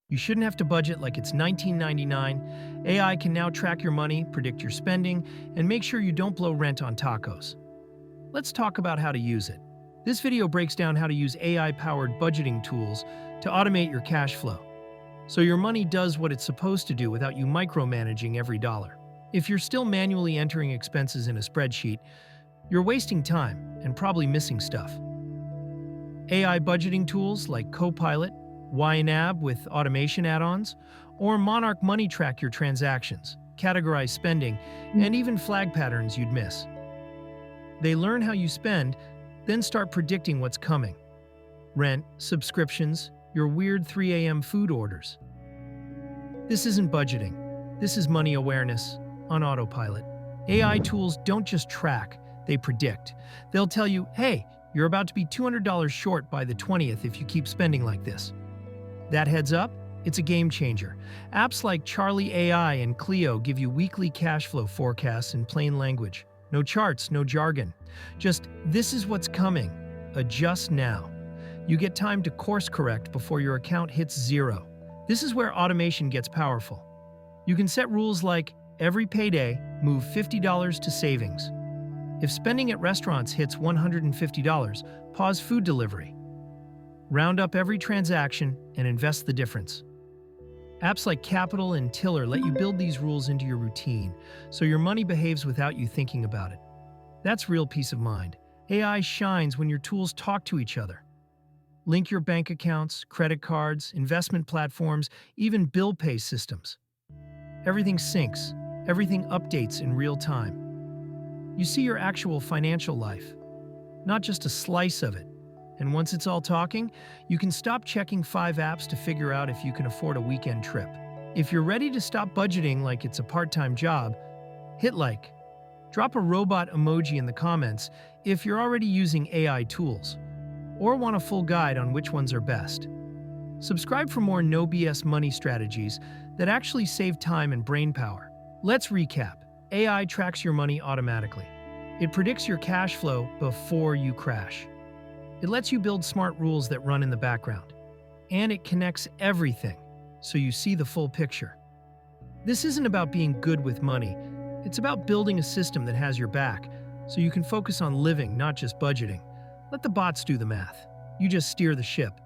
You shouldn't have to budget like it's 1999. AI can now track your money, predict your spending, and make sure you don't blow rent on tacos. Let's talk about how to use it. This video breaks down how to use AI-powered budgeting tools to automate your cash flow, so your money does what it's supposed to do without you micromanaging every dollar. If you're still manually entering expenses in a spreadsheet, you're wasting time and probably missing stuff. AI budgeting tools like Copilot, YNAB with automation add-ons, or Monarch Money track your transactions, categorize spending, and even flag patterns you'd miss. They learn how you spend, then start predicting what's coming. Rent, subscriptions, your weird 3 a.m. food orders. This isn't budgeting. This is money awareness on autopilot. AI tools don't just track, they predict. They'll tell you, hey, you're about to be $200 short by the 20th if you keep spending like this. That heads up, it's a game changer. Apps like Charlie AI and Clio give you weekly cash flow forecasts in plain language. No charts, no jargon. Just, this is what's coming. Adjust now. You get time to course correct before your account hits zero. This is where automation gets powerful. You can set rules like, every payday, move $50 to savings. If spending at restaurants hits $150, pause food delivery. Round up every transaction and invest the difference. Apps like Capital and Tiller let you build these rules into your routine, so your money behaves without you thinking about it. That's real peace of mind. AI shines when your tools talk to each other. Link your bank accounts, credit cards, investment platforms, even bill pay systems. Everything syncs, everything updates in real time. You see your actual financial life, not just a slice of it. And once it's all talking, you can stop checking 5 apps to figure out if you can afford a weekend trip. If you're ready to stop budgeting like it's a part-time job, hit like. Drop a robot emoji in the comments if you're already using AI tools, or want a full guide on which ones are best. Subscribe for more no BS money strategies that actually save time and brain power. Let's recap. AI tracks your money automatically. It predicts your cash flow before you crash. It lets you build smart rules that run in the background. And it connects everything, so you see the full picture. This isn't about being good with money. It's about building a system that has your back, so you can focus on living, not just budgeting. Let the bots do the math. You just steer the ship.